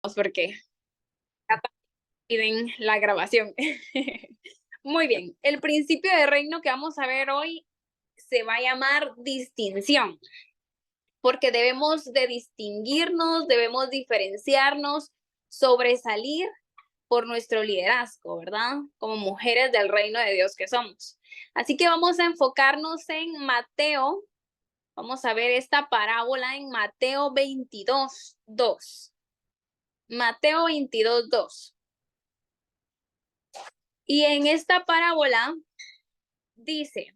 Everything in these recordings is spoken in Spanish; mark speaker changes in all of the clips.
Speaker 1: Porque piden la grabación. Muy bien, el principio de reino que vamos a ver hoy se va a llamar distinción, porque debemos de distinguirnos, debemos diferenciarnos, sobresalir por nuestro liderazgo, ¿verdad? Como mujeres del reino de Dios que somos. Así que vamos a enfocarnos en Mateo. Vamos a ver esta parábola en Mateo 22:2. Mateo 22:2. Y en esta parábola dice,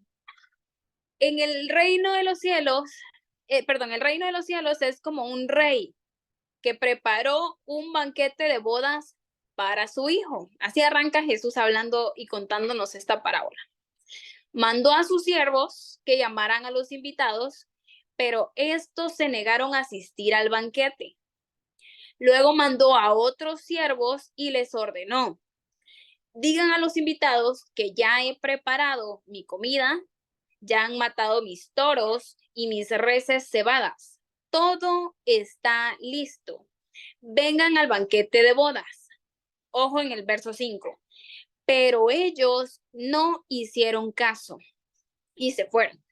Speaker 1: en el reino de los cielos, el reino de los cielos es como un rey que preparó un banquete de bodas para su hijo. Así arranca Jesús hablando y contándonos esta parábola. Mandó a sus siervos que llamaran a los invitados, pero estos se negaron a asistir al banquete. Luego mandó a otros siervos y les ordenó: digan a los invitados que ya he preparado mi comida, ya han matado mis toros y mis reses cebadas. Todo está listo. Vengan al banquete de bodas. Ojo en el verso 5. Pero ellos no hicieron caso y se fueron.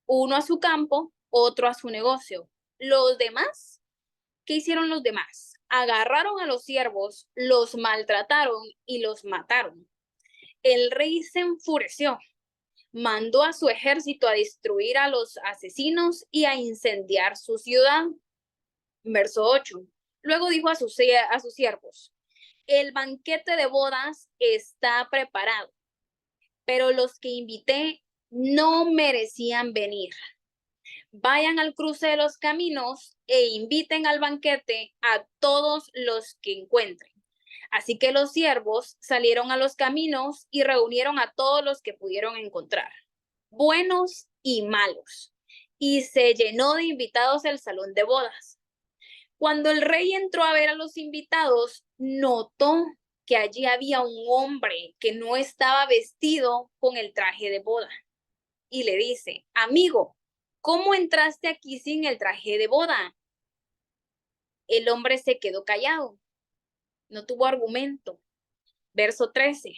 Speaker 1: Uno a su campo, otro a su negocio. Los demás, ¿qué hicieron los demás? Agarraron a los siervos, los maltrataron y los mataron. El rey se enfureció, mandó a su ejército a destruir a los asesinos y a incendiar su ciudad. Verso 8. Luego dijo a sus siervos: el banquete de bodas está preparado, pero los que invité no merecían venir. Vayan al cruce de los caminos e inviten al banquete a todos los que encuentren. Así que los siervos salieron a los caminos y reunieron a todos los que pudieron encontrar, buenos y malos, y se llenó de invitados el salón de bodas. Cuando el rey entró a ver a los invitados, notó que allí había un hombre que no estaba vestido con el traje de boda. Y le dice: amigo, ¿cómo entraste aquí sin el traje de boda? El hombre se quedó callado, no tuvo argumento. Verso 13.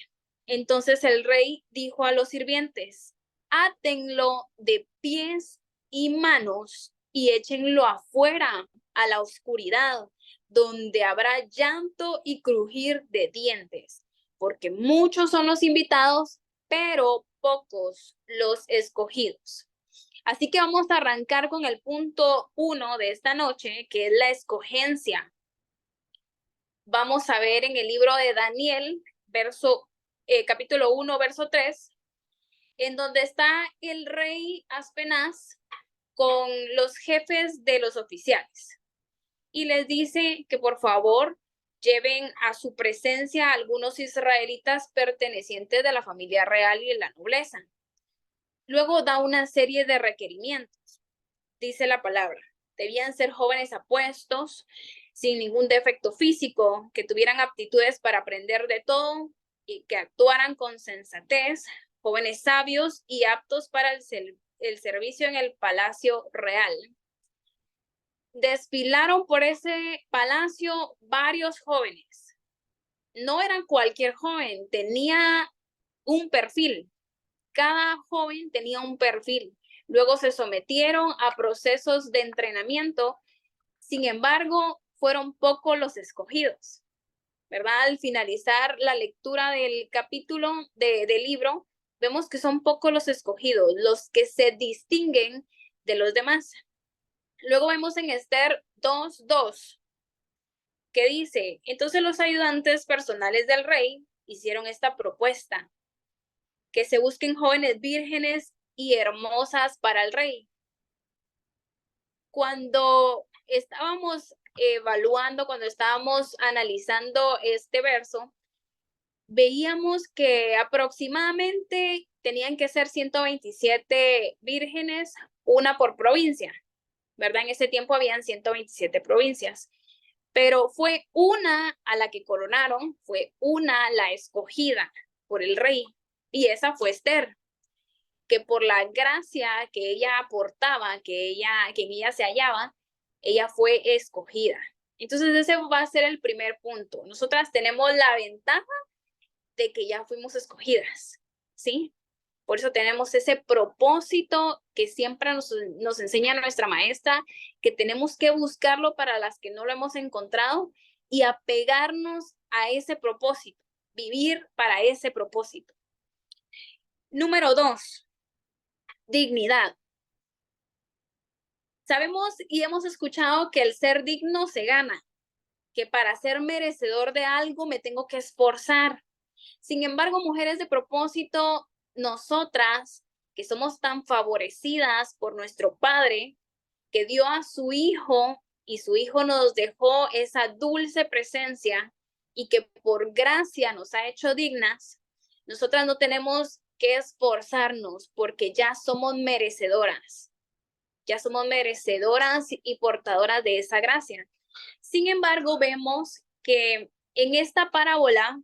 Speaker 1: Entonces el rey dijo a los sirvientes: átenlo de pies y manos y échenlo afuera a la oscuridad, donde habrá llanto y crujir de dientes, porque muchos son los invitados, pero pocos los escogidos. Así que vamos a arrancar con el punto 1 de esta noche, que es la escogencia. Vamos a ver en el libro de Daniel, capítulo 1, verso 3, en donde está el rey Aspenaz con los jefes de los oficiales. Y les dice que por favor lleven a su presencia a algunos israelitas pertenecientes de la familia real y de la nobleza. Luego da una serie de requerimientos. Dice la palabra: debían ser jóvenes apuestos, sin ningún defecto físico, que tuvieran aptitudes para aprender de todo y que actuaran con sensatez, jóvenes sabios y aptos para el servicio en el palacio real. Desfilaron por ese palacio varios jóvenes. No eran cualquier joven, tenía un perfil. Cada joven tenía un perfil. Luego se sometieron a procesos de entrenamiento. Sin embargo, fueron pocos los escogidos, ¿verdad? Al finalizar la lectura del capítulo del libro, vemos que son pocos los escogidos, los que se distinguen de los demás. Luego vemos en Esther 2:2, que dice: entonces los ayudantes personales del rey hicieron esta propuesta: que se busquen jóvenes vírgenes y hermosas para el rey. Cuando estábamos evaluando, cuando estábamos analizando este verso, veíamos que aproximadamente tenían que ser 127 vírgenes, una por provincia, ¿verdad? En ese tiempo habían 127 provincias, pero fue una a la que coronaron, fue una la escogida por el rey, y esa fue Esther, que por la gracia que ella aportaba, que en ella se hallaba, ella fue escogida. Entonces ese va a ser el primer punto. Nosotras tenemos la ventaja de que ya fuimos escogidas, ¿sí? Por eso tenemos ese propósito que siempre nos enseña nuestra maestra, que tenemos que buscarlo para las que no lo hemos encontrado y apegarnos a ese propósito, vivir para ese propósito. Número 2, dignidad. Sabemos y hemos escuchado que el ser digno se gana, que para ser merecedor de algo me tengo que esforzar. Sin embargo, mujeres de propósito, nosotras que somos tan favorecidas por nuestro Padre, que dio a su Hijo y su Hijo nos dejó esa dulce presencia y que por gracia nos ha hecho dignas, nosotras no tenemos que esforzarnos porque ya somos merecedoras. Ya somos merecedoras y portadoras de esa gracia. Sin embargo, vemos que en esta parábola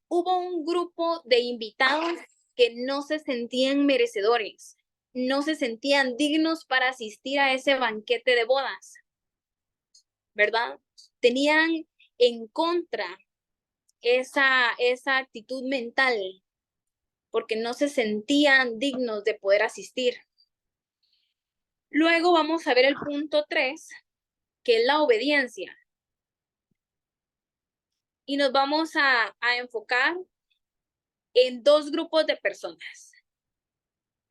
Speaker 1: hubo un grupo de invitados que no se sentían merecedores, no se sentían dignos para asistir a ese banquete de bodas, ¿verdad? Tenían en contra esa actitud mental porque no se sentían dignos de poder asistir. Luego vamos a ver el punto 3, que es la obediencia. Y nos vamos a enfocar en dos grupos de personas.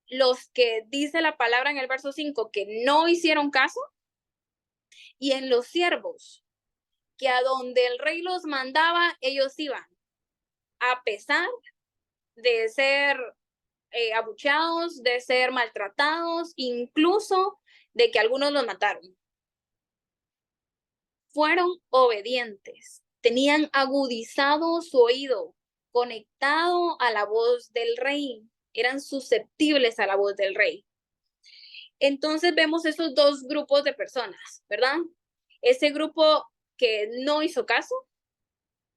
Speaker 1: Los que dice la palabra en el verso 5 que no hicieron caso, y en los siervos, que a donde el rey los mandaba, ellos iban, a pesar de ser abucheados, de ser maltratados, incluso de que algunos los mataron. Fueron obedientes, tenían agudizado su oído, conectado a la voz del rey, eran susceptibles a la voz del rey. Entonces vemos esos dos grupos de personas, ¿verdad? Ese grupo que no hizo caso,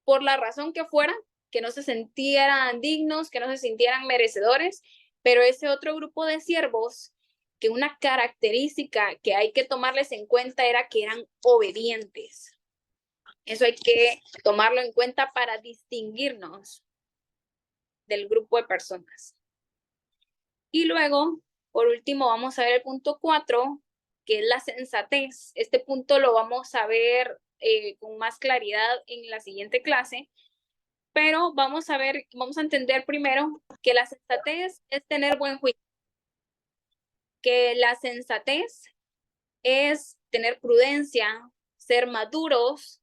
Speaker 1: por la razón que fuera, que no se sintieran dignos, que no se sintieran merecedores, pero ese otro grupo de siervos, que una característica que hay que tomarles en cuenta era que eran obedientes. Eso hay que tomarlo en cuenta para distinguirnos del grupo de personas. Y luego, por último, vamos a ver el punto 4, que es la sensatez. Este punto lo vamos a ver con más claridad en la siguiente clase, pero vamos a entender primero que la sensatez es tener buen juicio, que la sensatez es tener prudencia, ser maduros,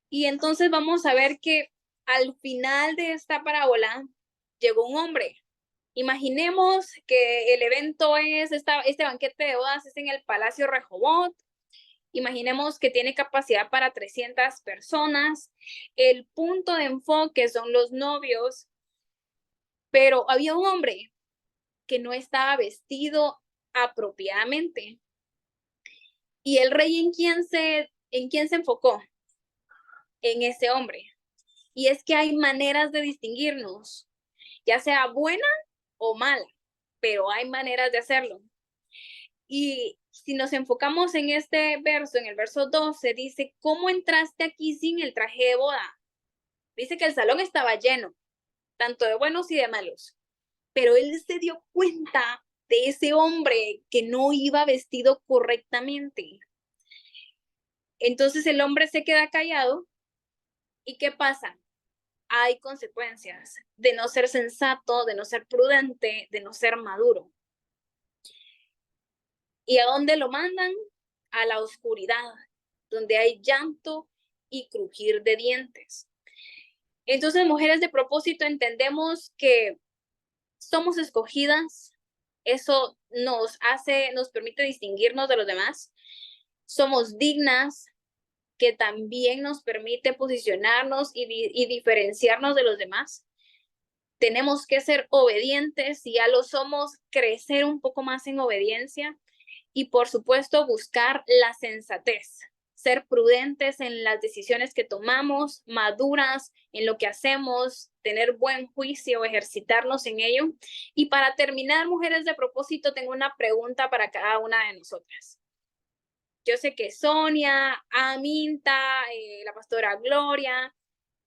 Speaker 1: y entonces vamos a ver que al final de esta parábola llegó un hombre. Imaginemos que el evento es este banquete de bodas es en el Palacio Rehoboth. Imaginemos que tiene capacidad para 300 personas. El punto de enfoque son los novios, pero había un hombre que no estaba vestido apropiadamente. ¿Y el rey en quién se enfocó? En ese hombre. Y es que hay maneras de distinguirnos, ya sea buena o mala, pero hay maneras de hacerlo. Y si nos enfocamos en este verso, en el verso 12, dice, ¿cómo entraste aquí sin el traje de boda? Dice que el salón estaba lleno, tanto de buenos y de malos, pero él se dio cuenta de ese hombre que no iba vestido correctamente. Entonces el hombre se queda callado. ¿Y qué pasa? Hay consecuencias de no ser sensato, de no ser prudente, de no ser maduro. ¿Y a dónde lo mandan? A la oscuridad, donde hay llanto y crujir de dientes. Entonces, mujeres de propósito, entendemos que somos escogidas, eso nos permite distinguirnos de los demás, somos dignas, que también nos permite posicionarnos y diferenciarnos de los demás. Tenemos que ser obedientes, si ya lo somos, crecer un poco más en obediencia y, por supuesto, buscar la sensatez, ser prudentes en las decisiones que tomamos, maduras en lo que hacemos, tener buen juicio, ejercitarnos en ello. Y para terminar, mujeres de propósito, tengo una pregunta para cada una de nosotras. Yo sé que Sonia, Aminta, la pastora Gloria,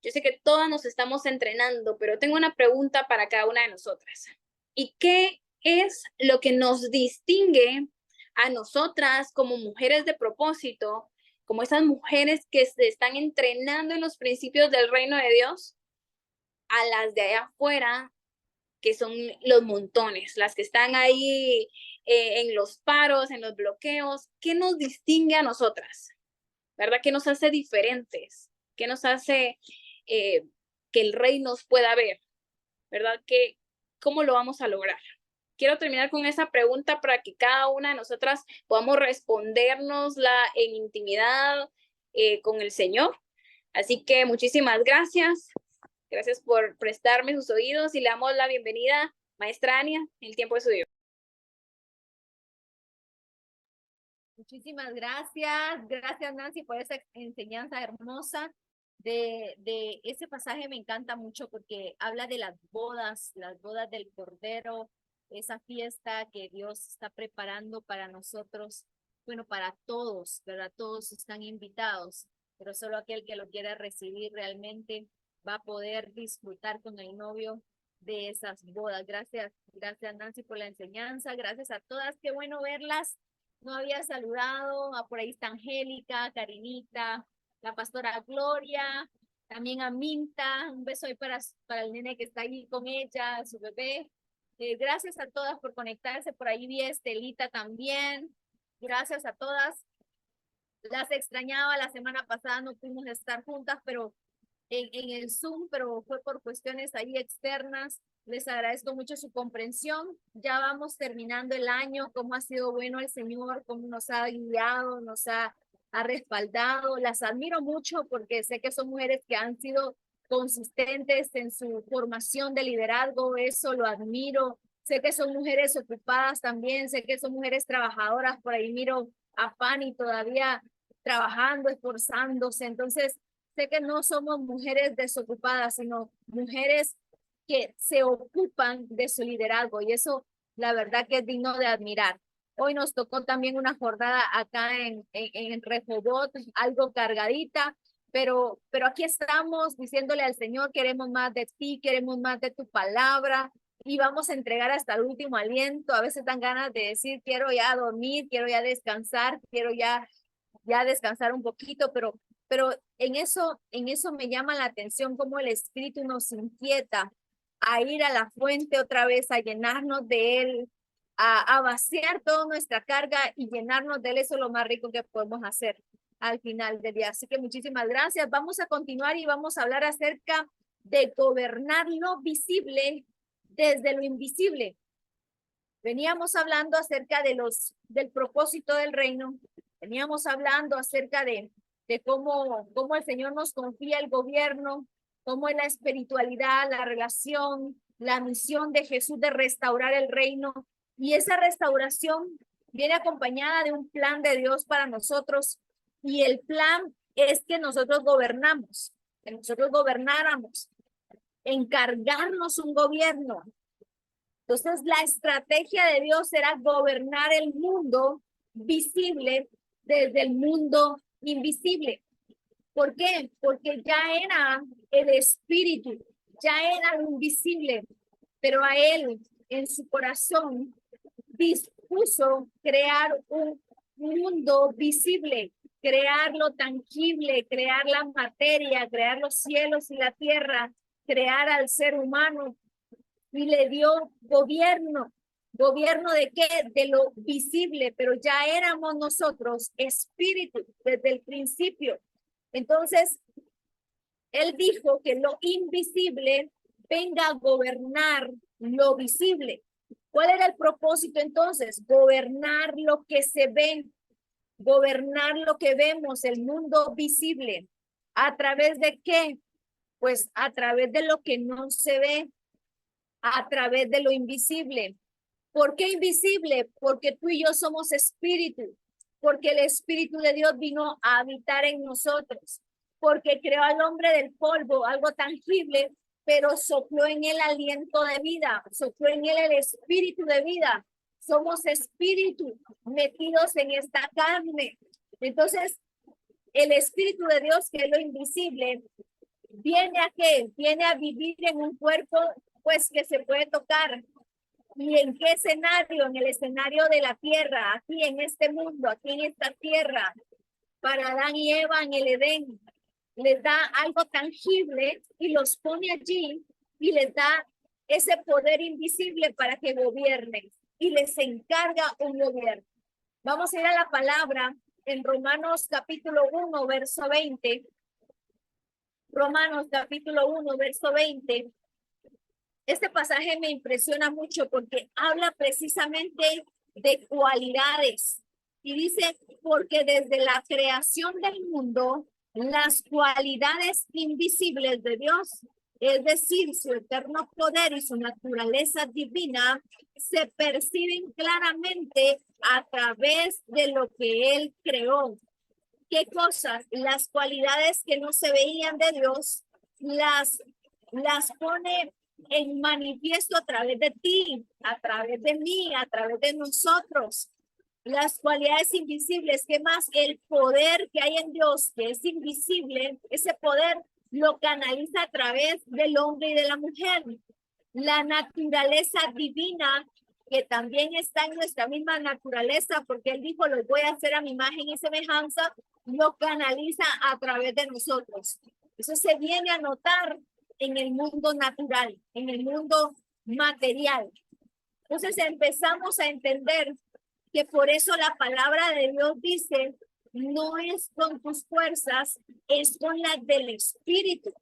Speaker 1: yo sé que todas nos estamos entrenando, pero tengo una pregunta para cada una de nosotras. ¿Y qué es lo que nos distingue a nosotras como mujeres de propósito, como esas mujeres que se están entrenando en los principios del reino de Dios, a las de allá afuera, que son los montones, las que están ahí en los paros, en los bloqueos? ¿Qué nos distingue a nosotras? ¿Verdad? ¿Qué nos hace diferentes? ¿Qué nos hace que el rey nos pueda ver? ¿Verdad? ¿Cómo lo vamos a lograr? Quiero terminar con esa pregunta para que cada una de nosotras podamos respondernosla en intimidad con el Señor. Así que muchísimas gracias. Gracias por prestarme sus oídos y le damos la bienvenida, maestra Ania, el tiempo de su Dios.
Speaker 2: Muchísimas gracias. Gracias, Nancy, por esa enseñanza hermosa. De ese pasaje me encanta mucho porque habla de las bodas del Cordero, esa fiesta que Dios está preparando para nosotros, bueno, para todos, ¿verdad? Todos están invitados, pero solo aquel que lo quiera recibir realmente va a poder disfrutar con el novio de esas bodas. Gracias, Nancy, por la enseñanza. Gracias a todas, qué bueno verlas. No había saludado, por ahí está Angélica, Karinita, la pastora Gloria, también a Minta, un beso ahí para el nene que está ahí con ella, su bebé. Gracias a todas por conectarse, por ahí vi a Estelita también. Gracias a todas. Las extrañaba, la semana pasada no pudimos estar juntas, pero en el Zoom, pero fue por cuestiones ahí externas. Les agradezco mucho su comprensión. Ya vamos terminando el año, cómo ha sido bueno el Señor, cómo nos ha guiado, ha respaldado. Las admiro mucho porque sé que son mujeres que han sido consistentes en su formación de liderazgo, eso lo admiro. Sé que son mujeres ocupadas también, sé que son mujeres trabajadoras, por ahí miro a Fanny todavía trabajando, esforzándose. Entonces, sé que no somos mujeres desocupadas, sino mujeres que se ocupan de su liderazgo y eso la verdad que es digno de admirar. Hoy nos tocó también una jornada acá en Rehoboth, algo cargadita, pero aquí estamos diciéndole al Señor, queremos más de ti, queremos más de tu palabra y vamos a entregar hasta el último aliento. A veces dan ganas de decir, quiero ya dormir, quiero ya descansar, quiero ya descansar un poquito, pero en eso me llama la atención cómo el Espíritu nos inquieta a ir a la fuente otra vez, a llenarnos de Él, a vaciar toda nuestra carga y llenarnos de Él. Eso es lo más rico que podemos hacer al final del día. Así que muchísimas gracias. Vamos a continuar y vamos a hablar acerca de gobernar lo visible desde lo invisible. Veníamos hablando acerca del propósito del reino. Veníamos hablando acerca de cómo el Señor nos confía el gobierno, cómo es la espiritualidad, la relación, la misión de Jesús de restaurar el reino. Y esa restauración viene acompañada de un plan de Dios para nosotros. Y el plan es que nosotros gobernamos, que nosotros gobernáramos, encargarnos un gobierno. Entonces, la estrategia de Dios era gobernar el mundo visible desde el mundo invisible. ¿Por qué? Porque ya era el espíritu, ya era lo invisible, pero a él en su corazón dispuso crear un mundo visible, crear lo tangible, crear la materia, crear los cielos y la tierra, crear al ser humano y le dio gobierno. ¿Gobierno de qué? De lo visible, pero ya éramos nosotros espíritu desde el principio. Entonces, él dijo que lo invisible venga a gobernar lo visible. ¿Cuál era el propósito entonces? Gobernar lo que se ve, gobernar lo que vemos, el mundo visible. ¿A través de qué? Pues a través de lo que no se ve, a través de lo invisible. ¿Por qué invisible? Porque tú y yo somos espíritu, porque el Espíritu de Dios vino a habitar en nosotros, porque creó al hombre del polvo, algo tangible, pero sopló en él aliento de vida, sopló en él el espíritu de vida. Somos espíritu metidos en esta carne. Entonces, el Espíritu de Dios, que es lo invisible, viene a qué? Viene a vivir en un cuerpo, pues, que se puede tocar. ¿Y en qué escenario? En el escenario de la tierra, aquí en este mundo, aquí en esta tierra, para Adán y Eva en el Edén. Les da algo tangible y los pone allí y les da ese poder invisible para que gobiernen y les encarga un gobierno. Vamos a ir a la palabra en Romanos capítulo 1, verso 20. Romanos capítulo 1, verso 20. Este pasaje me impresiona mucho porque habla precisamente de cualidades. Y dice, porque desde la creación del mundo, las cualidades invisibles de Dios, es decir, su eterno poder y su naturaleza divina, se perciben claramente a través de lo que Él creó. ¿Qué cosas? Las cualidades que no se veían de Dios, las pone en manifiesto a través de ti, a través de mí, a través de nosotros. Las cualidades invisibles, ¿qué más? El poder que hay en Dios, que es invisible, ese poder lo canaliza a través del hombre y de la mujer. La naturaleza divina, que también está en nuestra misma naturaleza, porque Él dijo, lo voy a hacer a mi imagen y semejanza, lo canaliza a través de nosotros. Eso se viene a notar en el mundo natural, en el mundo material. Entonces empezamos a entender que por eso la palabra de Dios dice, no es con tus fuerzas, es con las del Espíritu.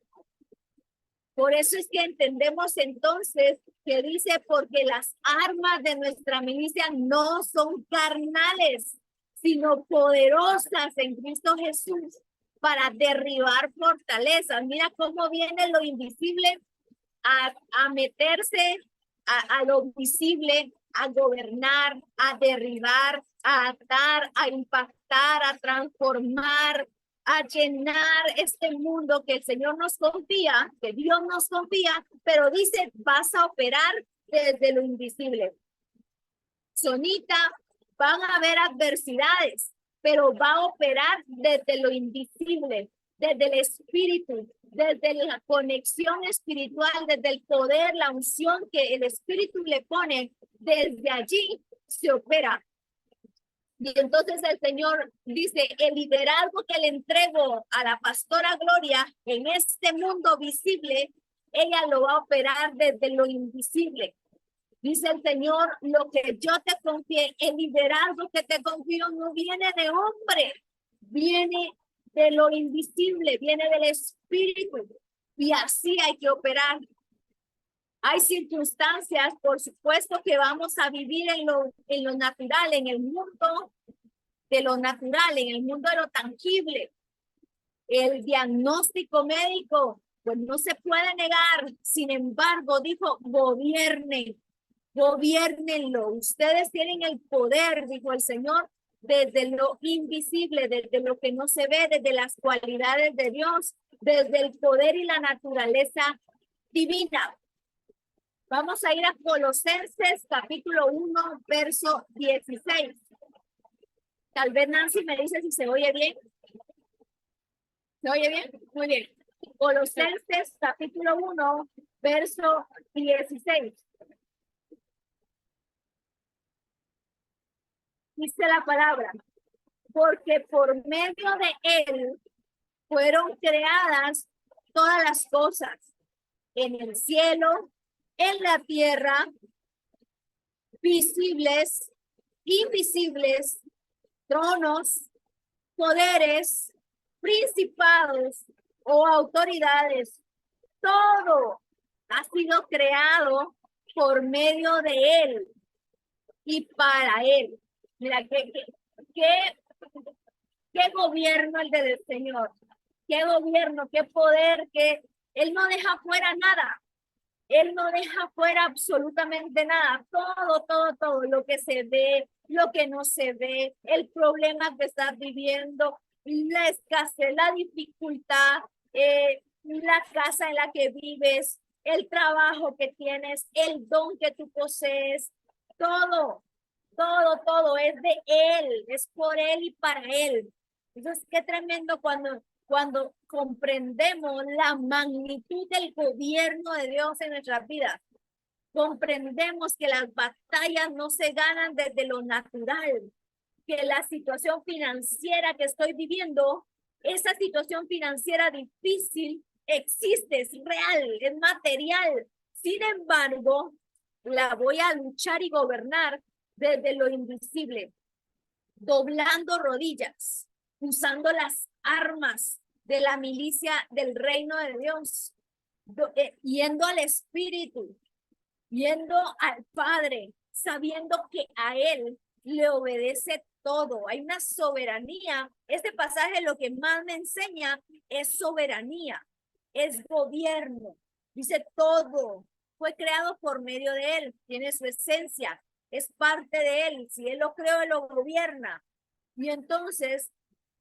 Speaker 2: Por eso es que entendemos entonces que dice, porque las armas de nuestra milicia no son carnales, sino poderosas en Cristo Jesús para derribar fortalezas. Mira cómo viene lo invisible a meterse a lo visible, a gobernar, a derribar, a atar, a impactar, a transformar, a llenar este mundo que el Señor nos confía, que Dios nos confía, pero dice, vas a operar desde lo invisible. Sonita, van a haber adversidades, pero va a operar desde lo invisible, desde el espíritu, desde la conexión espiritual, desde el poder, la unción que el espíritu le pone, desde allí se opera. Y entonces el Señor dice, el liderazgo que le entrego a la pastora Gloria en este mundo visible, ella lo va a operar desde lo invisible. Dice el Señor, lo que yo te confié, el liderazgo que te confío no viene de hombre, viene de lo invisible, viene del espíritu. Y así hay que operar. Hay circunstancias, por supuesto, que vamos a vivir en lo natural, en el mundo de lo natural, en el mundo de lo tangible. El diagnóstico médico, pues no se puede negar. Sin embargo, dijo, gobiernenlo. Ustedes tienen el poder, dijo el Señor, desde lo invisible, desde lo que no se ve, desde las cualidades de Dios, desde el poder y la naturaleza divina. Vamos a ir a Colosenses capítulo 1, verso 16. Tal vez Nancy me dice si se oye bien. ¿Se oye bien? Muy bien. Colosenses capítulo 1, verso 16. Dice la palabra, porque por medio de él fueron creadas todas las cosas en el cielo, en la tierra, visibles, invisibles, tronos, poderes, principados o autoridades. Todo ha sido creado por medio de él y para él. Mira, qué gobierno el del Señor, qué gobierno, qué poder, que Él no deja fuera nada. Él no deja fuera absolutamente nada. Todo, lo que se ve, lo que no se ve, el problema que estás viviendo, la escasez, la dificultad, la casa en la que vives, el trabajo que tienes, el don que tú posees, todo es de Él, es por Él y para Él. Entonces, qué tremendo cuando comprendemos la magnitud del gobierno de Dios en nuestras vidas. Comprendemos que las batallas no se ganan desde lo natural, que la situación financiera que estoy viviendo, esa situación financiera difícil existe, es real, es material. Sin embargo, la voy a luchar y gobernar desde lo invisible, doblando rodillas, usando las armas de la milicia del reino de Dios, yendo al Espíritu, yendo al Padre, sabiendo que a Él le obedece todo. Hay una soberanía. Este pasaje lo que más me enseña es soberanía, es gobierno. Dice todo fue creado por medio de Él, tiene su esencia, es parte de Él. Si Él lo creó, Él lo gobierna. Y entonces,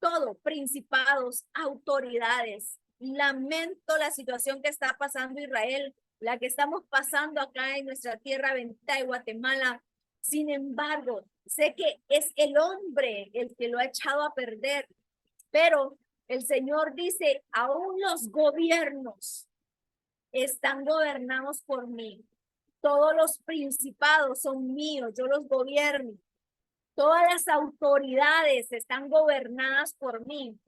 Speaker 2: todo, principados, autoridades. Lamento la situación que está pasando Israel, la que estamos pasando acá en nuestra tierra bendita de Guatemala. Sin embargo, sé que es el hombre el que lo ha echado a perder, pero el Señor dice, aún los gobiernos están gobernados por mí. Todos los principados son míos, yo los gobierno. Todas las autoridades están gobernadas por mí,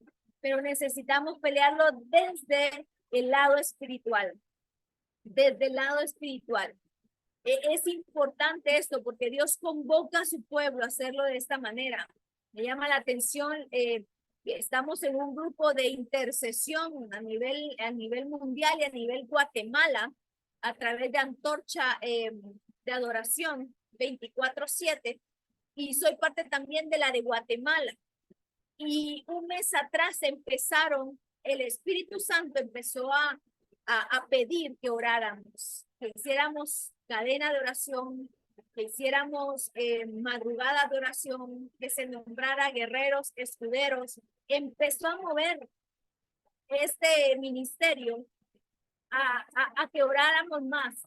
Speaker 2: pero necesitamos pelearlo desde el lado espiritual, desde el lado espiritual. Es importante esto porque Dios convoca a su pueblo a hacerlo de esta manera. Me llama la atención que estamos en un grupo de intercesión a nivel mundial y a nivel Guatemala a través de Antorcha de Adoración 24/7 y soy parte también de la de Guatemala. Y un mes atrás el Espíritu Santo empezó a pedir que oráramos, que hiciéramos cadena de oración, que hiciéramos madrugada de oración, que se nombrara guerreros, escuderos. Empezó a mover este ministerio a que oráramos más,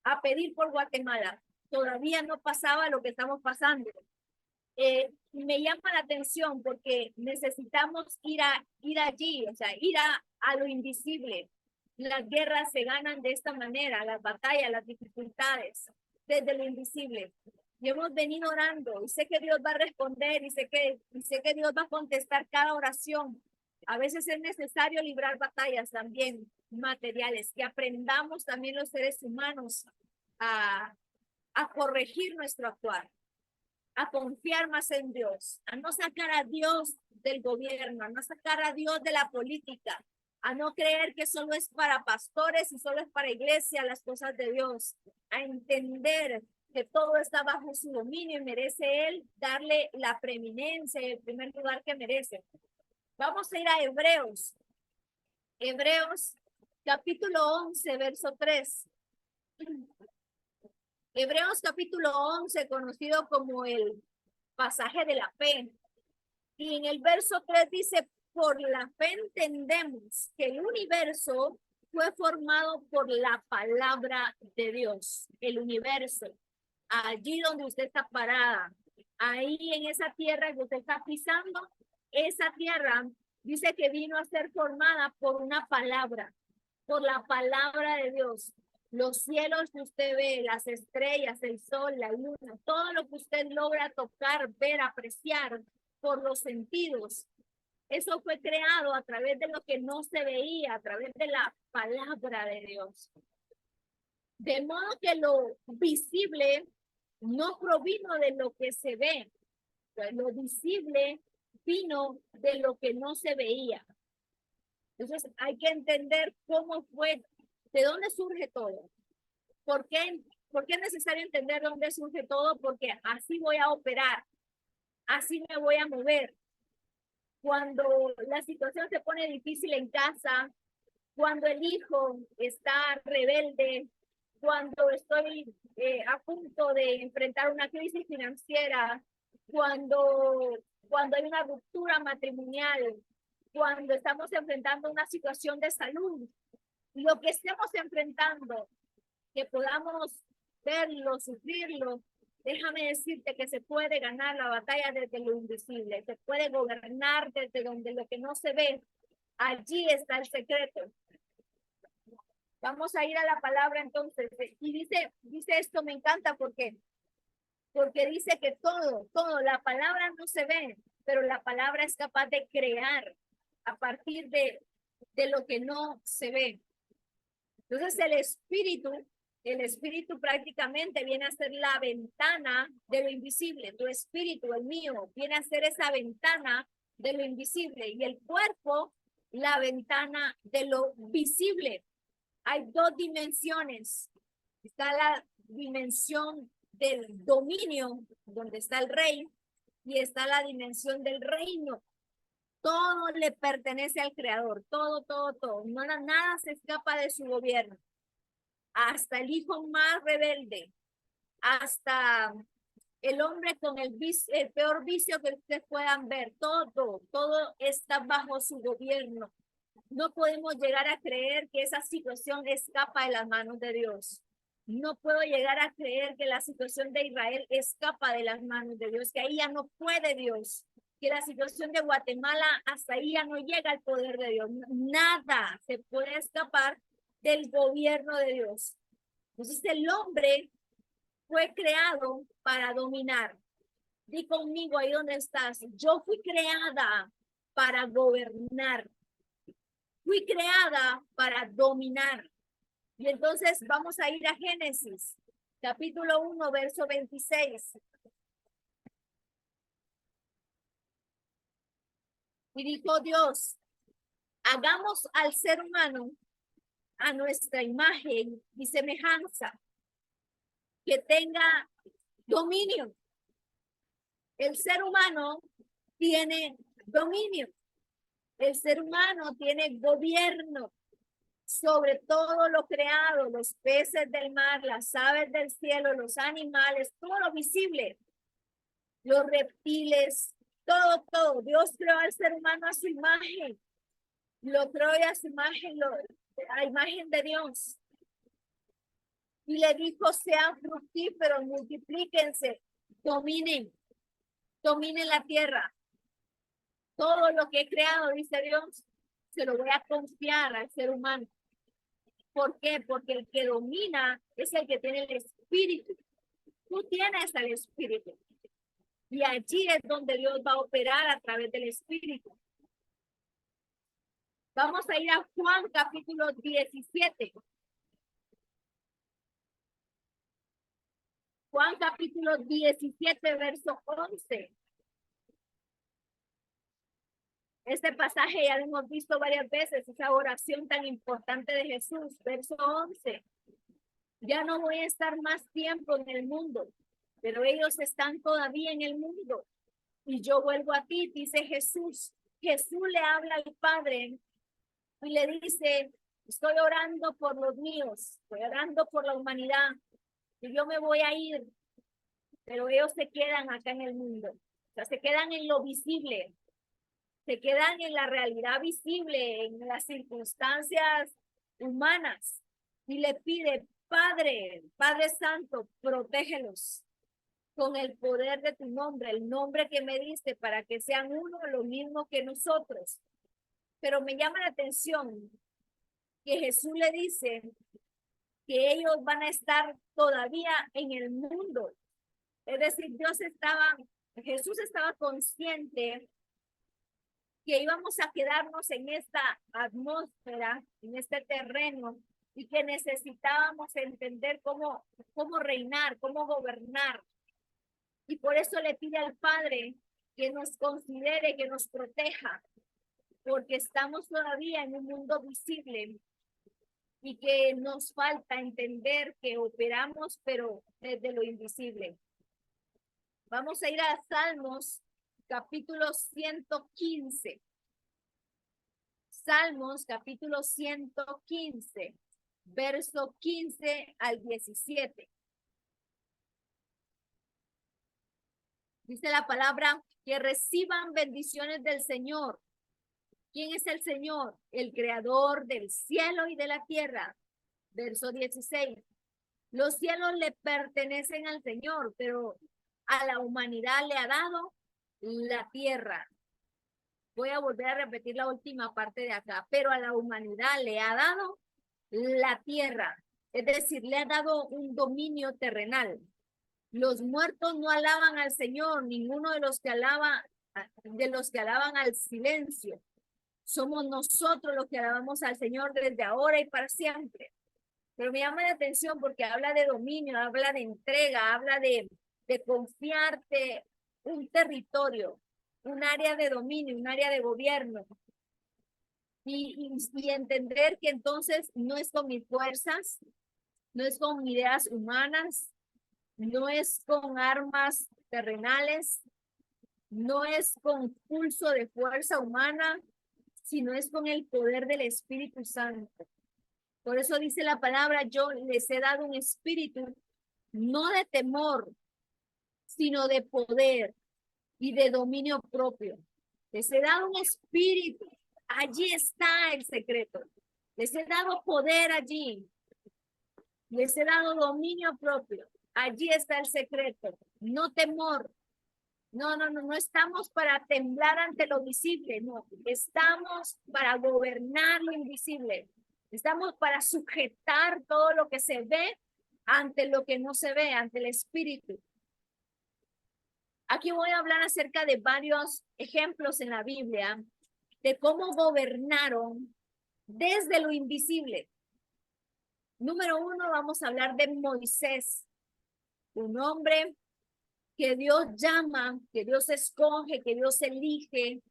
Speaker 2: a pedir por Guatemala. Todavía no pasaba lo que estamos pasando. Me llama la atención porque necesitamos ir allí, o sea, ir a lo invisible. Las guerras se ganan de esta manera, las batallas, las dificultades, desde lo invisible. Y hemos venido orando y sé que Dios va a responder y sé que Dios va a contestar cada oración. A veces es necesario librar batallas también materiales, que aprendamos también los seres humanos a corregir nuestro actuar, a confiar más en Dios, a no sacar a Dios del gobierno, a no sacar a Dios de la política, a no creer que solo es para pastores y solo es para iglesia las cosas de Dios, a entender que todo está bajo su dominio y merece Él darle la preeminencia y el primer lugar que merece. Vamos a ir a Hebreos capítulo 11, verso 3. Hebreos capítulo 11, conocido como el pasaje de la fe. Y en el verso 3 dice, por la fe entendemos que el universo fue formado por la palabra de Dios. El universo, allí donde usted está parada, ahí en esa tierra que usted está pisando, esa tierra dice que vino a ser formada por una palabra, por la palabra de Dios. Los cielos que usted ve, las estrellas, el sol, la luna, todo lo que usted logra tocar, ver, apreciar por los sentidos, eso fue creado a través de lo que no se veía, a través de la palabra de Dios. De modo que lo visible no provino de lo que se ve, lo visible vino de lo que no se veía. Entonces hay que entender cómo fue, de dónde surge todo. ¿Por qué es necesario entender dónde surge todo? Porque así voy a operar, así me voy a mover. Cuando la situación se pone difícil en casa, cuando el hijo está rebelde, cuando estoy a punto de enfrentar una crisis financiera, cuando hay una ruptura matrimonial, cuando estamos enfrentando una situación de salud, lo que estemos enfrentando, que podamos verlo, sufrirlo, Déjame decirte que se puede ganar la batalla desde lo invisible, se puede gobernar desde donde lo que no se ve. Allí está el secreto. Vamos a ir a la palabra entonces. Y dice esto, me encanta porque dice que todo, la palabra no se ve, pero la palabra es capaz de crear a partir de lo que no se ve. Entonces el espíritu prácticamente viene a ser la ventana de lo invisible. Tu espíritu, el mío, viene a ser esa ventana de lo invisible y el cuerpo, la ventana de lo visible. Hay dos dimensiones. Está la dimensión del dominio, donde está el rey, y está la dimensión del reino. Todo le pertenece al creador, todo. Nada se escapa de su gobierno. Hasta el hijo más rebelde, hasta el hombre con el peor vicio que ustedes puedan ver, todo está bajo su gobierno. No podemos llegar a creer que esa situación escapa de las manos de Dios. No puedo llegar a creer que la situación de Israel escapa de las manos de Dios, que ahí ya no puede Dios, que la situación de Guatemala hasta ahí ya no llega al poder de Dios. Nada se puede escapar del gobierno de Dios. Entonces el hombre fue creado para dominar. Di conmigo ahí donde estás. Yo fui creada para gobernar. Fui creada para dominar. Y entonces vamos a ir a Génesis, capítulo 1, verso 26. Y dijo Dios, hagamos al ser humano a nuestra imagen y semejanza, que tenga dominio. El ser humano tiene dominio. El ser humano tiene gobierno sobre todo lo creado, los peces del mar, las aves del cielo, los animales, todo lo visible, los reptiles, todo. Dios creó al ser humano a su imagen, lo creó a su imagen, a imagen de Dios. Y le dijo, sean fructíferos, multiplíquense, dominen la tierra. Todo lo que he creado, dice Dios, se lo voy a confiar al ser humano. ¿Por qué? Porque el que domina es el que tiene el espíritu. Tú tienes el espíritu. Y allí es donde Dios va a operar a través del espíritu. Vamos a ir a Juan capítulo 17. Juan capítulo 17, verso 11. Este pasaje ya lo hemos visto varias veces, esa oración tan importante de Jesús, verso 11. Ya no voy a estar más tiempo en el mundo, pero ellos están todavía en el mundo. Y yo vuelvo a ti, dice Jesús. Jesús le habla al Padre y le dice, estoy orando por los míos, estoy orando por la humanidad, y yo me voy a ir, pero ellos se quedan acá en el mundo. O sea, se quedan en lo visible, se quedan en la realidad visible, en las circunstancias humanas. Y le pide, Padre Santo, protégelos con el poder de tu nombre, el nombre que me diste, para que sean uno, lo mismo que nosotros. Pero me llama la atención que Jesús le dice que ellos van a estar todavía en el mundo. Es decir, Jesús estaba consciente que íbamos a quedarnos en esta atmósfera, en este terreno, y que necesitábamos entender cómo reinar, cómo gobernar. Y por eso le pide al Padre que nos considere, que nos proteja, porque estamos todavía en un mundo visible y que nos falta entender que operamos, pero desde lo invisible. Vamos a ir a Salmos, capítulo 115. Salmos, capítulo 115, verso 15 al 17. Dice la palabra, que reciban bendiciones del Señor. ¿Quién es el Señor? El creador del cielo y de la tierra. Verso 16. Los cielos le pertenecen al Señor, pero a la humanidad le ha dado la tierra. Voy a volver a repetir la última parte de acá, pero a la humanidad le ha dado la tierra, es decir, le ha dado un dominio terrenal. Los muertos no alaban al Señor, ninguno de los que alaban al silencio. Somos nosotros los que alabamos al Señor desde ahora y para siempre. Pero me llama la atención porque habla de dominio, habla de entrega, habla de confiarte un territorio, un área de dominio, un área de gobierno. Y entender que entonces no es con mis fuerzas, no es con ideas humanas, no es con armas terrenales, no es con pulso de fuerza humana, sino es con el poder del Espíritu Santo. Por eso dice la palabra, yo les he dado un espíritu, no de temor, sino de poder y de dominio propio. Les he dado un espíritu, allí está el secreto. Les he dado poder allí, les he dado dominio propio. Allí está el secreto, no temor. No estamos para temblar ante lo visible, no. Estamos para gobernar lo invisible. Estamos para sujetar todo lo que se ve ante lo que no se ve, ante el espíritu. Aquí voy a hablar acerca de varios ejemplos en la Biblia de cómo gobernaron desde lo invisible. Número 1, vamos a hablar de Moisés, un hombre que Dios llama, que Dios escoge, que Dios elige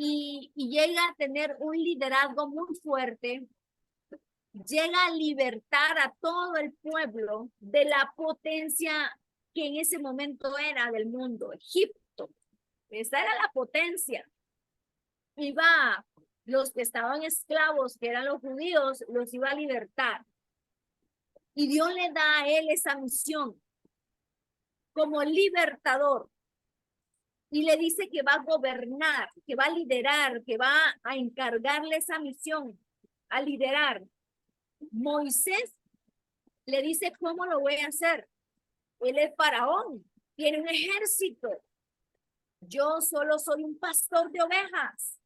Speaker 2: y llega a tener un liderazgo muy fuerte, llega a libertar a todo el pueblo de la potencia que en ese momento era del mundo, Egipto. Esa era la potencia. Iba, los que estaban esclavos, que eran los judíos, los iba a libertar. Y Dios le da a él esa misión como libertador. Y le dice que va a gobernar, que va a liderar, que va a encargarle esa misión, a liderar. Moisés le dice, ¿cómo lo voy a hacer? Él es faraón, tiene un ejército. Yo solo soy un pastor de ovejas.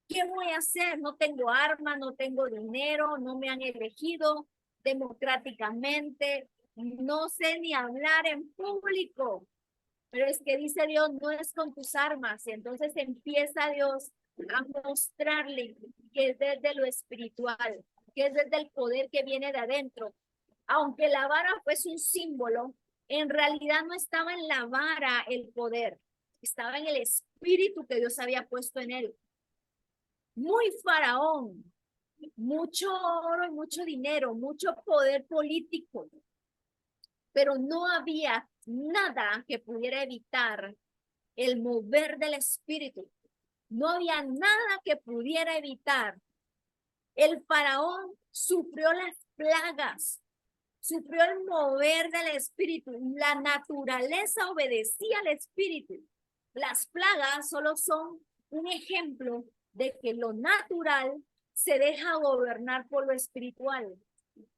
Speaker 2: ¿Qué voy a hacer? No tengo armas, no tengo dinero, no me han elegido democráticamente, no sé ni hablar en público. Pero es que dice Dios, no es con tus armas. Y entonces empieza Dios a mostrarle que es desde lo espiritual, que es desde el poder que viene de adentro. Aunque la vara fuese un símbolo, en realidad no estaba en la vara el poder, estaba en el espíritu que Dios había puesto en él. Muy faraón, mucho oro y mucho dinero, mucho poder político, pero no había nada que pudiera evitar el mover del espíritu. No había nada que pudiera evitar. El faraón sufrió las plagas, sufrió el mover del espíritu. La naturaleza obedecía al espíritu. Las plagas solo son un ejemplo de que lo natural se deja gobernar por lo espiritual.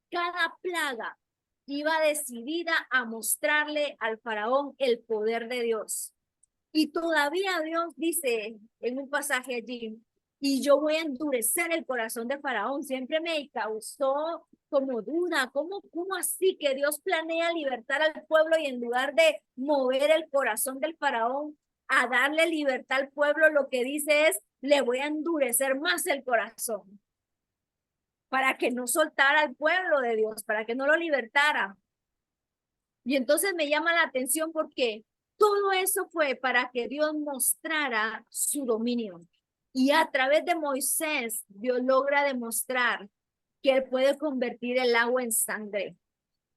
Speaker 2: Cada plaga iba decidida a mostrarle al faraón el poder de Dios. Y todavía Dios dice en un pasaje allí, y yo voy a endurecer el corazón de faraón. Siempre me causó como duda, ¿cómo así que Dios planea libertar al pueblo y en lugar de mover el corazón del faraón a darle libertad al pueblo, lo que dice es, le voy a endurecer más el corazón para que no soltara al pueblo de Dios, para que no lo libertara? Y entonces me llama la atención porque todo eso fue para que Dios mostrara su dominio. Y a través de Moisés, Dios logra demostrar que él puede convertir el agua en sangre,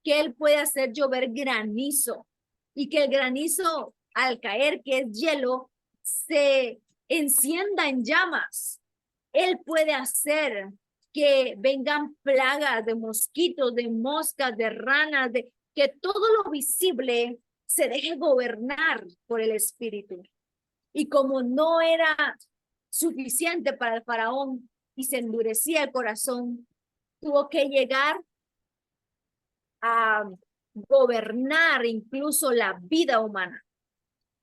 Speaker 2: que él puede hacer llover granizo y que el granizo al caer, que es hielo, se encienda en llamas. Él puede hacer que vengan plagas de mosquitos, de moscas, de ranas, de que todo lo visible se deje gobernar por el espíritu. Y como no era suficiente para el faraón y se endurecía el corazón, tuvo que llegar a gobernar incluso la vida humana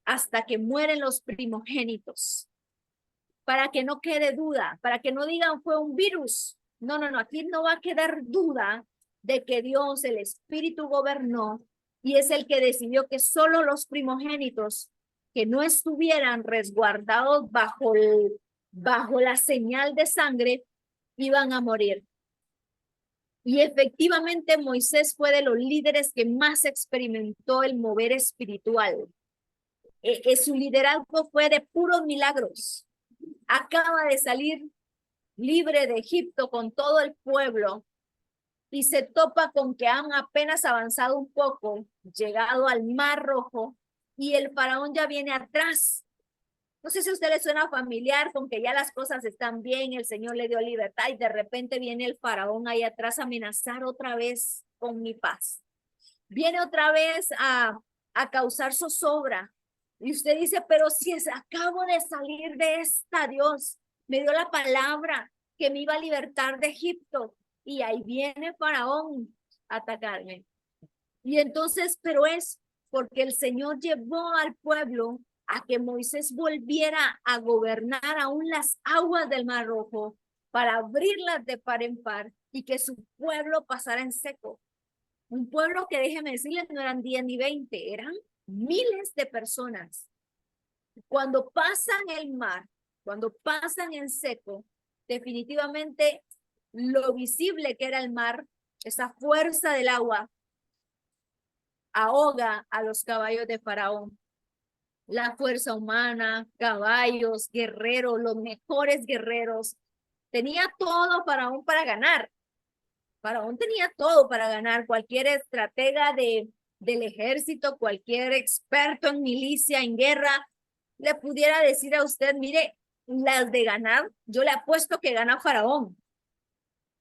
Speaker 2: hasta que mueren los primogénitos, para que no quede duda, para que no digan fue un virus. No, no, no, aquí no va a quedar duda de que Dios, el Espíritu, gobernó y es el que decidió que solo los primogénitos que no estuvieran resguardados bajo la señal de sangre iban a morir. Y efectivamente Moisés fue de los líderes que más experimentó el mover espiritual. Su liderazgo fue de puros milagros. Acaba de salir libre de Egipto con todo el pueblo y se topa con que han apenas avanzado un poco, llegado al Mar Rojo y el faraón ya viene atrás. No sé si a usted le suena familiar con que ya las cosas están bien, el Señor le dio libertad y de repente viene el faraón ahí atrás a amenazar otra vez con mi paz. Viene otra vez a causar zozobra. Y usted dice, pero si acabo de salir de esta, Dios me dio la palabra que me iba a libertar de Egipto. Y ahí viene Faraón a atacarme. Y entonces, pero es porque el Señor llevó al pueblo a que Moisés volviera a gobernar aún las aguas del Mar Rojo para abrirlas de par en par y que su pueblo pasara en seco. Un pueblo que, déjeme decirles, no eran 10 ni 20, eran miles de personas. Cuando pasan el mar, cuando pasan en seco, definitivamente lo visible que era el mar, esa fuerza del agua, ahoga a los caballos de Faraón. La fuerza humana, caballos, guerreros, los mejores guerreros. Tenía todo Faraón para ganar. Faraón tenía todo para ganar. Cualquier estratega del ejército, cualquier experto en milicia, en guerra, le pudiera decir a usted, mire, las de ganar, yo le apuesto que gana Faraón.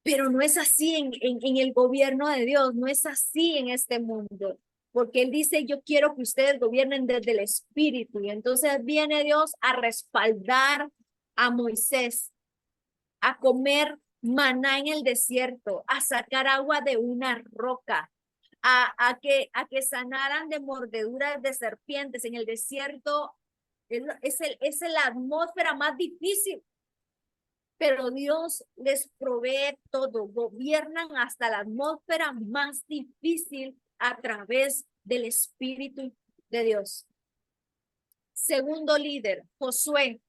Speaker 2: Pero no es así en el gobierno de Dios, no es así en este mundo. Porque Él dice, yo quiero que ustedes gobiernen desde el Espíritu. Y entonces viene Dios a respaldar a Moisés, a comer maná en el desierto, a sacar agua de una roca, a que sanaran de mordeduras de serpientes. En el desierto es la atmósfera más difícil, pero Dios les provee todo, gobiernan hasta la atmósfera más difícil a través del Espíritu de Dios. Segundo líder, Josué.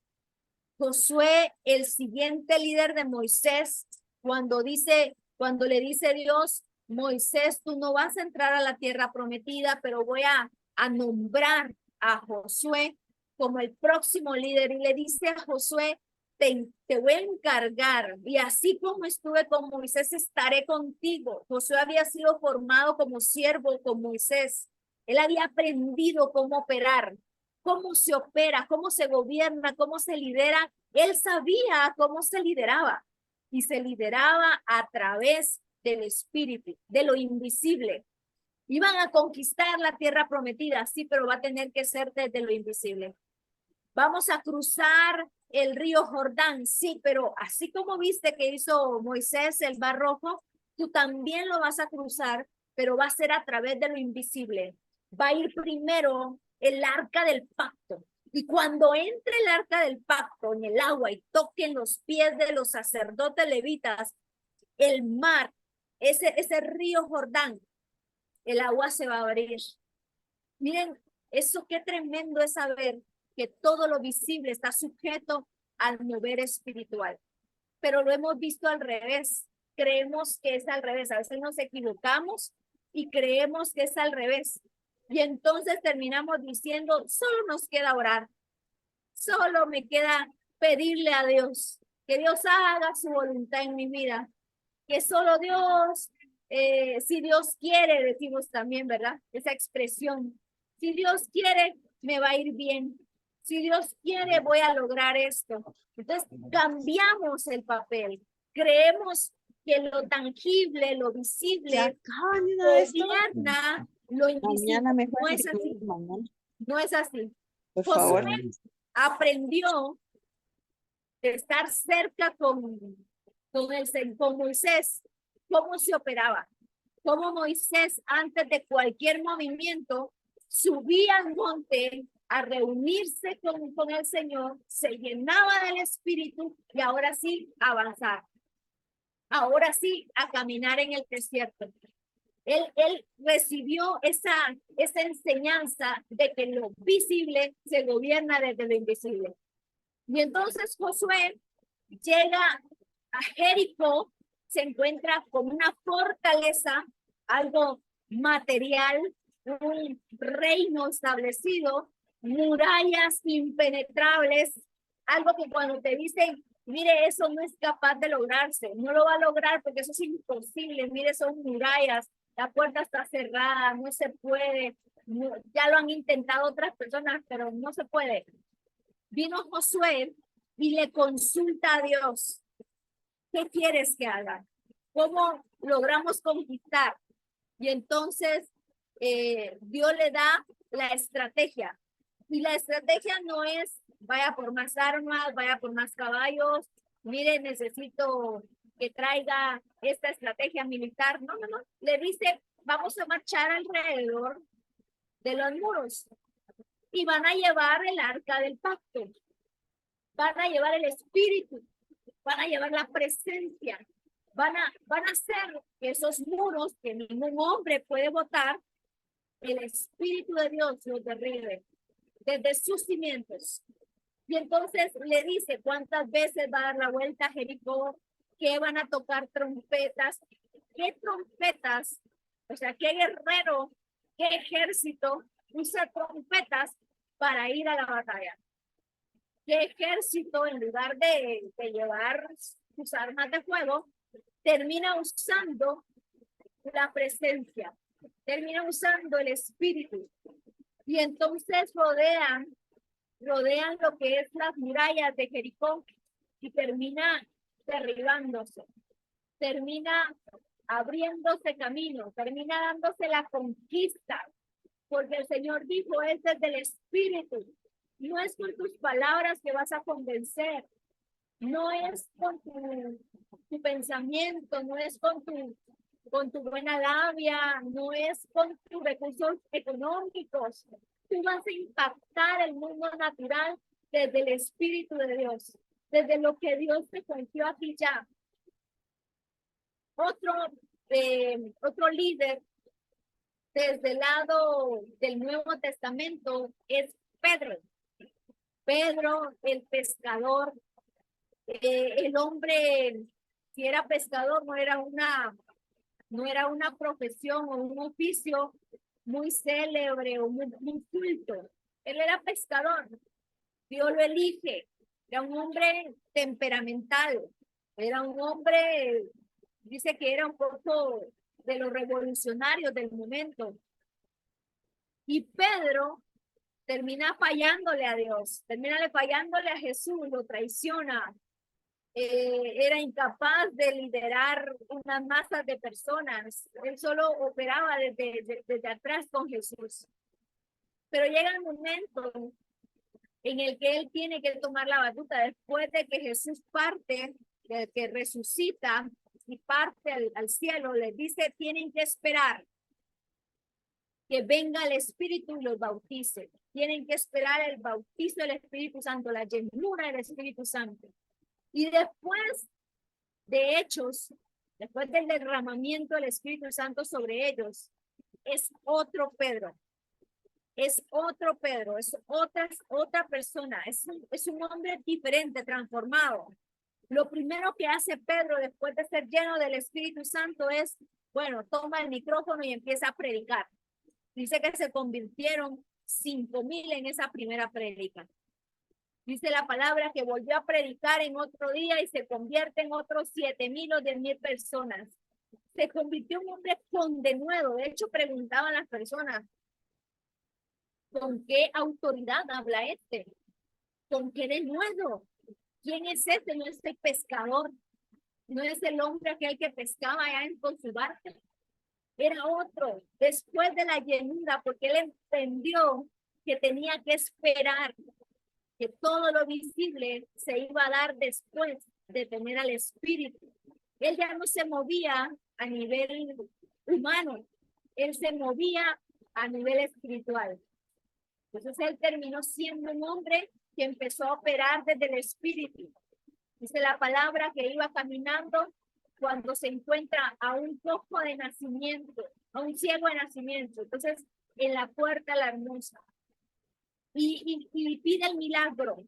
Speaker 2: Josué, el siguiente líder de Moisés, cuando le dice Dios, Moisés, tú no vas a entrar a la tierra prometida, pero voy a nombrar a Josué como el próximo líder. Y le dice a Josué, te voy a encargar, y así como estuve con Moisés, estaré contigo. Josué había sido formado como siervo con Moisés. Él había aprendido cómo operar, cómo se opera, cómo se gobierna, cómo se lidera. Él sabía cómo se lideraba y se lideraba a través del Espíritu, de lo invisible. Iban a conquistar la tierra prometida, sí, pero va a tener que ser desde lo invisible. Vamos a cruzar el río Jordán, sí, pero así como viste que hizo Moisés el Mar Rojo, tú también lo vas a cruzar, pero va a ser a través de lo invisible. Va a ir primero el arca del pacto. Y cuando entre el arca del pacto en el agua y toquen los pies de los sacerdotes levitas, el mar, ese río Jordán, el agua se va a abrir. Miren, eso qué tremendo es saber que todo lo visible está sujeto al mover espiritual. Pero lo hemos visto al revés. Creemos que es al revés. A veces nos equivocamos y creemos que es al revés. Y entonces terminamos diciendo, solo nos queda orar. Solo me queda pedirle a Dios que Dios haga su voluntad en mi vida. Que solo Dios, si Dios quiere, decimos también, ¿verdad? Esa expresión. Si Dios quiere, me va a ir bien. Si Dios quiere, voy a lograr esto. Entonces, cambiamos el papel. Creemos que lo tangible, lo visible, gobierna lo invisible. No es así. No es así.
Speaker 3: Por
Speaker 2: Josué
Speaker 3: favor.
Speaker 2: aprendió de estar cerca con Moisés, cómo se operaba. Como Moisés, antes de cualquier movimiento, subía al monte a reunirse con el Señor, se llenaba del Espíritu y ahora sí avanzar. Ahora sí a caminar en el desierto. Él recibió esa enseñanza de que lo visible se gobierna desde lo invisible. Y entonces Josué llega a Jericó, se encuentra con una fortaleza, algo material, un reino establecido, murallas impenetrables, algo que cuando te dicen, mire, eso no es capaz de lograrse, no lo va a lograr porque eso es imposible, mire, son murallas, la puerta está cerrada, no se puede, no, ya lo han intentado otras personas, pero no se puede. Vino Josué y le consulta a Dios, ¿qué quieres que haga? ¿Cómo logramos conquistar? Y entonces Dios le da la estrategia. Y la estrategia no es, vaya por más armas, vaya por más caballos, mire, necesito que traiga esta estrategia militar. No, no, no. Le dice, vamos a marchar alrededor de los muros y van a llevar el arca del pacto. Van a llevar el espíritu, van a llevar la presencia, van a hacer que esos muros que ningún hombre puede botar, el Espíritu de Dios los derribe desde sus cimientos. Y entonces le dice cuántas veces va a dar la vuelta a Jericó, que van a tocar trompetas, qué trompetas, o sea, qué guerrero, qué ejército usa trompetas para ir a la batalla. ¿Qué ejército, en lugar de llevar sus armas de fuego, termina usando la presencia, termina usando el espíritu? Y entonces rodean lo que es las murallas de Jericó y termina derribándose, termina abriéndose camino, termina dándose la conquista, porque el Señor dijo, es desde el espíritu. No es con tus palabras que vas a convencer, no es con tu pensamiento, no es con tu buena labia, no es con tus recursos económicos. Tú vas a impactar el mundo natural desde el Espíritu de Dios, desde lo que Dios te confió a ti ya. Otro líder desde el lado del Nuevo Testamento es Pedro. Pedro, el pescador, el hombre, si era pescador, no era una profesión o un oficio muy célebre o muy culto. Él era pescador. Dios lo elige. Era un hombre temperamental. Era un hombre, dice que era un poco de los revolucionarios del momento. Y Pedro termina fallándole a Dios, termina fallándole a Jesús, lo traiciona. Era incapaz de liderar unas masas de personas. Él solo operaba desde atrás con Jesús. Pero llega el momento en el que él tiene que tomar la batuta después de que Jesús parte, de que resucita y parte al cielo. Les dice, tienen que esperar que venga el Espíritu y los bautice. Tienen que esperar el bautizo del Espíritu Santo, la llenura del Espíritu Santo. Y después de Hechos, después del derramamiento del Espíritu Santo sobre ellos, es otro Pedro. Es otro Pedro, es otra persona, es un hombre diferente, transformado. Lo primero que hace Pedro después de ser lleno del Espíritu Santo es, bueno, toma el micrófono y empieza a predicar. Dice que se convirtieron 5,000 en esa primera prédica. Dice la palabra que volvió a predicar en otro día y se convierte en otros 7,000 o 10,000 personas. Se convirtió en un hombre con denuedo. De hecho, preguntaban las personas, ¿con qué autoridad habla este? ¿Con qué denuedo? ¿Quién es este? No es el pescador. No es el hombre aquel que pescaba allá con su barca. Era otro. Después de la llenura, porque él entendió que tenía que esperar, que todo lo visible se iba a dar después de tener al Espíritu. Él ya no se movía a nivel humano, él se movía a nivel espiritual. Entonces él terminó siendo un hombre que empezó a operar desde el espíritu. Dice la palabra que iba caminando cuando se encuentra a un cojo de nacimiento, a un ciego de nacimiento. Entonces, en la puerta la hermosa. Y pide el milagro.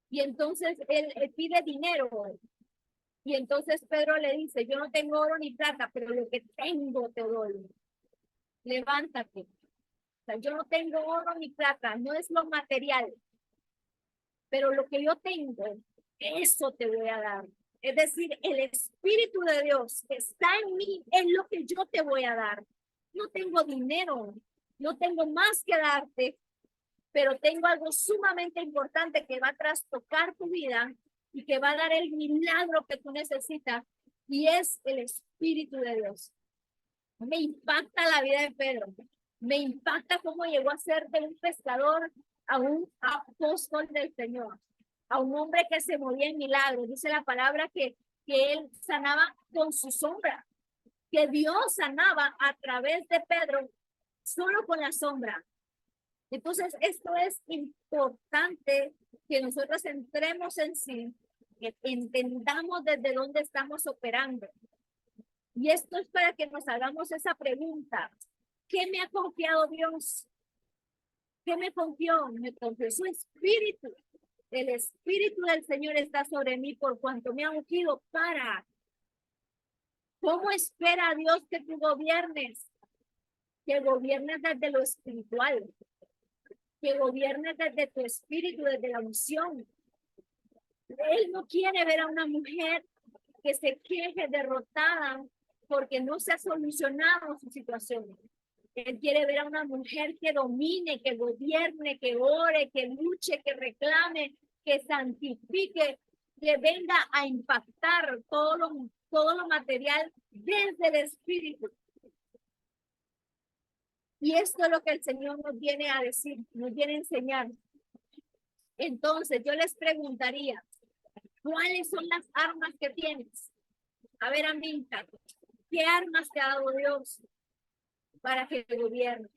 Speaker 2: Y entonces él pide dinero. Y entonces Pedro le dice, yo no tengo oro ni plata, pero lo que tengo te doy. Levántate. O sea, yo no tengo oro ni plata, no es lo material, pero lo que yo tengo, eso te voy a dar. Es decir, el Espíritu de Dios que está en mí es lo que yo te voy a dar. No tengo dinero, no tengo más que darte, pero tengo algo sumamente importante que va a trastocar tu vida y que va a dar el milagro que tú necesitas, y es el Espíritu de Dios. Me impacta la vida de Pedro. Me impacta cómo llegó a ser de un pescador a un apóstol del Señor, a un hombre que se movía en milagros. Dice la palabra que él sanaba con su sombra, que Dios sanaba a través de Pedro solo con la sombra. Entonces, esto es importante que nosotros entremos en sí, que entendamos desde dónde estamos operando. Y esto es para que nos hagamos esa pregunta. ¿Qué me ha confiado Dios? ¿Qué me confió? Me confió su espíritu. El espíritu del Señor está sobre mí por cuanto me ha ungido para. ¿Cómo espera Dios que tú gobiernes? Que gobiernes desde lo espiritual. Que gobiernes desde tu espíritu, desde la unción. Él no quiere ver a una mujer que se queje derrotada porque no se ha solucionado su situación. Él quiere ver a una mujer que domine, que gobierne, que ore, que luche, que reclame, que santifique, que venga a impactar todo lo material desde el espíritu. Y esto es lo que el Señor nos viene a decir, nos viene a enseñar. Entonces, yo les preguntaría, ¿cuáles son las armas que tienes? A ver, Aminta, ¿qué armas te ha dado Dios para que gobiernes?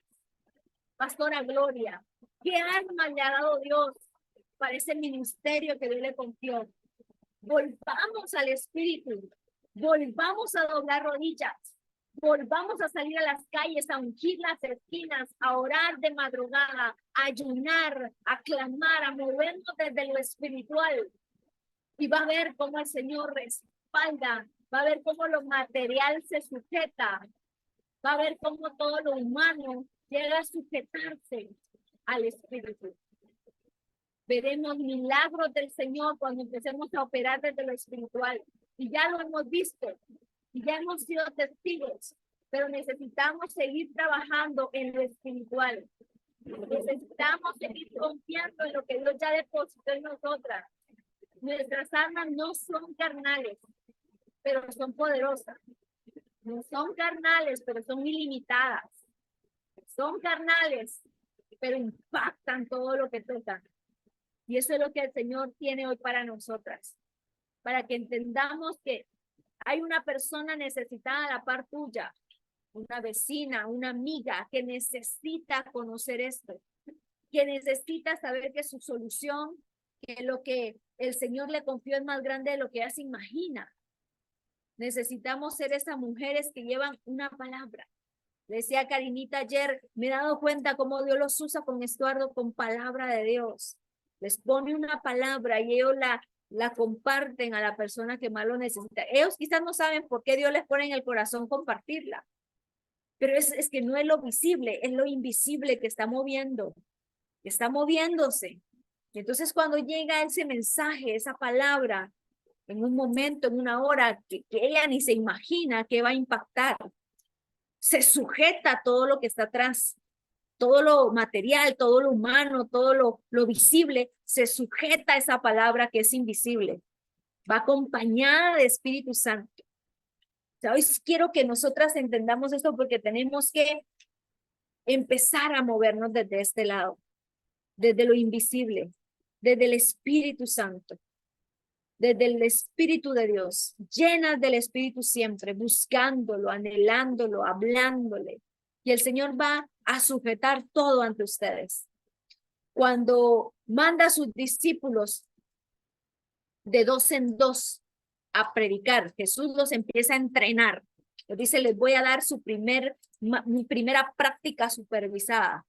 Speaker 2: Pastora Gloria, ¿qué armas le ha dado Dios para ese ministerio que Dios le confió? Volvamos al Espíritu, volvamos a doblar rodillas, volvamos a salir a las calles, a ungir las esquinas, a orar de madrugada, a ayunar, a clamar, a movernos desde lo espiritual. Y va a ver cómo el Señor respalda, va a ver cómo lo material se sujeta, va a ver cómo todo lo humano llega a sujetarse al Espíritu. Veremos milagros del Señor cuando empecemos a operar desde lo espiritual. Y ya lo hemos visto, y ya hemos sido testigos, pero necesitamos seguir trabajando en lo espiritual. Necesitamos seguir confiando en lo que Dios ya depositó en nosotras. Nuestras armas no son carnales, pero son poderosas. No son carnales, pero son ilimitadas. Son carnales, pero impactan todo lo que tocan. Y eso es lo que el Señor tiene hoy para nosotras. Para que entendamos que hay una persona necesitada a la par tuya, una vecina, una amiga que necesita conocer esto, que necesita saber que su solución, que lo que el Señor le confió es más grande de lo que ella se imagina. Necesitamos ser esas mujeres que llevan una palabra. Decía Karinita ayer, me he dado cuenta cómo Dios los usa con Estuardo con palabra de Dios. Les pone una palabra y ellos la comparten a la persona que más lo necesita. Ellos quizás no saben por qué Dios les pone en el corazón compartirla, pero es que no es lo visible, es lo invisible que está moviendo, que está moviéndose. Y entonces cuando llega ese mensaje, esa palabra, en un momento, en una hora, que ella ni se imagina que va a impactar, se sujeta a todo lo que está atrás, todo lo material, todo lo humano, todo lo visible, se sujeta a esa palabra que es invisible. Va acompañada de Espíritu Santo. O sea, hoy quiero que nosotras entendamos esto porque tenemos que empezar a movernos desde este lado, desde lo invisible, desde el Espíritu Santo. desde el Espíritu de Dios, llenas del Espíritu siempre, buscándolo, anhelándolo, hablándole. Y el Señor va a sujetar todo ante ustedes. Cuando manda a sus discípulos de 2 en 2 a predicar, Jesús los empieza a entrenar. Les dice, les voy a dar mi primera práctica supervisada.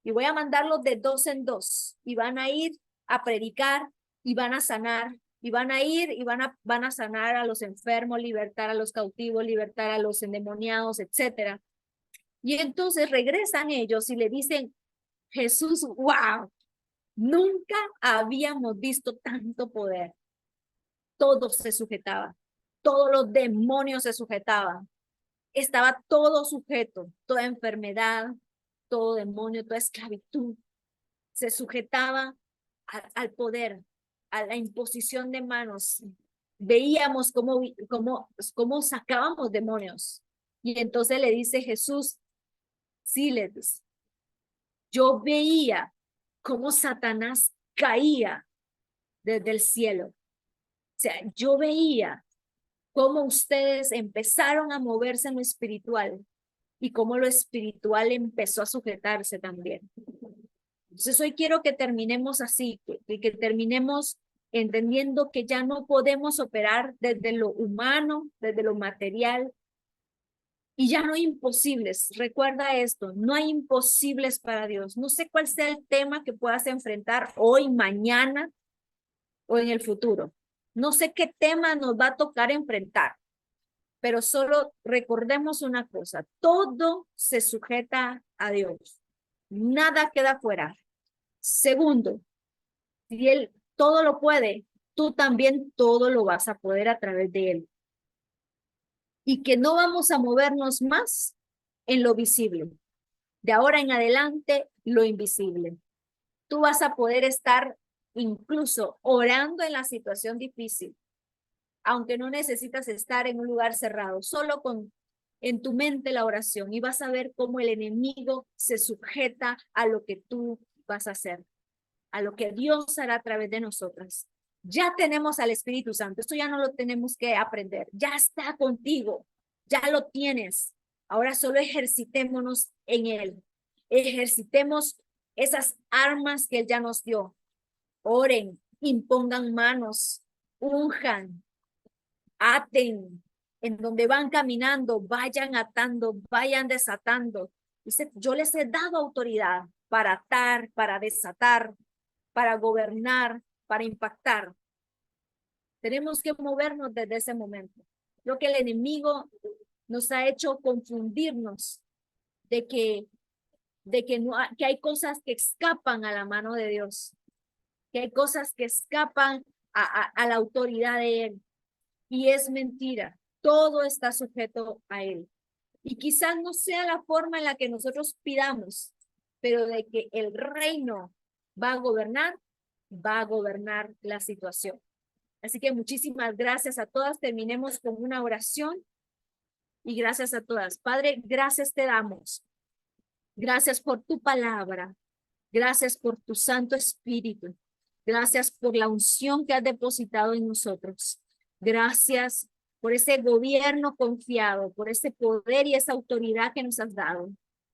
Speaker 2: Y voy a mandarlos de 2 en 2. Y van a ir a predicar y van a sanar. Y van a ir y van a sanar a los enfermos, libertar a los cautivos, libertar a los endemoniados, etcétera. Y entonces regresan ellos y le dicen, Jesús, wow, nunca habíamos visto tanto poder. Todo se sujetaba, todos los demonios se sujetaban. Estaba todo sujeto, toda enfermedad, todo demonio, toda esclavitud se sujetaba al poder, a la imposición de manos. Veíamos cómo sacábamos demonios. Y entonces le dice Jesús, sí, les dice, yo veía cómo Satanás caía desde el cielo. O sea, yo veía cómo ustedes empezaron a moverse en lo espiritual y cómo lo espiritual empezó a sujetarse también. Entonces hoy quiero que terminemos así, que terminemos entendiendo que ya no podemos operar desde lo humano, desde lo material, y ya no hay imposibles. Recuerda esto, no hay imposibles para Dios. No sé cuál sea el tema que puedas enfrentar hoy, mañana o en el futuro. No sé qué tema nos va a tocar enfrentar, pero solo recordemos una cosa, todo se sujeta a Dios. Nada queda fuera. Segundo, si Él todo lo puede, tú también todo lo vas a poder a través de Él. Y que no vamos a movernos más en lo visible. De ahora en adelante, lo invisible. Tú vas a poder estar incluso orando en la situación difícil, aunque no necesitas estar en un lugar cerrado, solo con en tu mente la oración y vas a ver cómo el enemigo se sujeta a lo que tú vas a hacer, a lo que Dios hará a través de nosotras. Ya tenemos al Espíritu Santo, esto ya no lo tenemos que aprender, ya está contigo, ya lo tienes. Ahora solo ejercitémonos en Él, ejercitemos esas armas que Él ya nos dio. Oren, impongan manos, unjan, aten, en donde van caminando, vayan atando, vayan desatando. Dice, yo les he dado autoridad para atar, para desatar, para gobernar, para impactar. Tenemos que movernos desde ese momento. Creo que el enemigo nos ha hecho confundirnos de que hay cosas que escapan a la mano de Dios, que hay cosas que escapan a la autoridad de Él. Y es mentira. Todo está sujeto a Él. Y quizás no sea la forma en la que nosotros pidamos, pero de que el reino va a gobernar la situación. Así que muchísimas gracias a todas. Terminemos con una oración y gracias a todas. Padre, gracias te damos. Gracias por tu palabra. Gracias por tu Santo Espíritu. Gracias por la unción que has depositado en nosotros. Gracias por ese gobierno confiado, por ese poder y esa autoridad que nos has dado.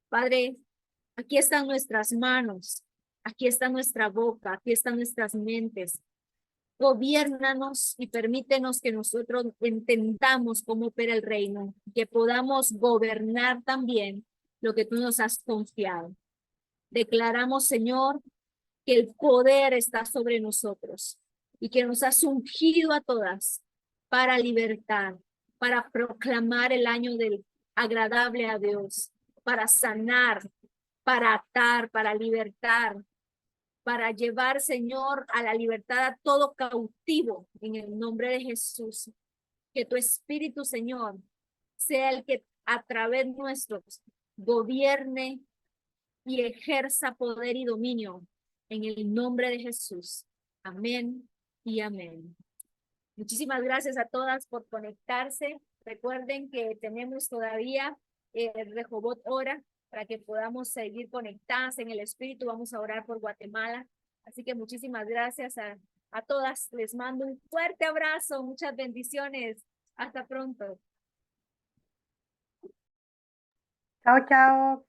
Speaker 2: Padre, aquí están nuestras manos, aquí está nuestra boca, aquí están nuestras mentes. Gobiérnanos y permítenos que nosotros entendamos cómo opera el reino, que podamos gobernar también lo que tú nos has confiado. Declaramos, Señor, que el poder está sobre nosotros y que nos has ungido a todas para libertar, para proclamar el año del agradable a Dios, para sanar, para atar, para libertar, para llevar, Señor, a la libertad a todo cautivo en el nombre de Jesús. Que tu Espíritu, Señor, sea el que a través nuestros gobierne y ejerza poder y dominio en el nombre de Jesús. Amén y amén. Muchísimas gracias a todas por conectarse. Recuerden que tenemos todavía el Rehoboth Hora para que podamos seguir conectadas en el Espíritu. Vamos a orar por Guatemala. Así que muchísimas gracias a A todas les mando un fuerte abrazo, muchas bendiciones. Hasta pronto.
Speaker 3: Chao, chao.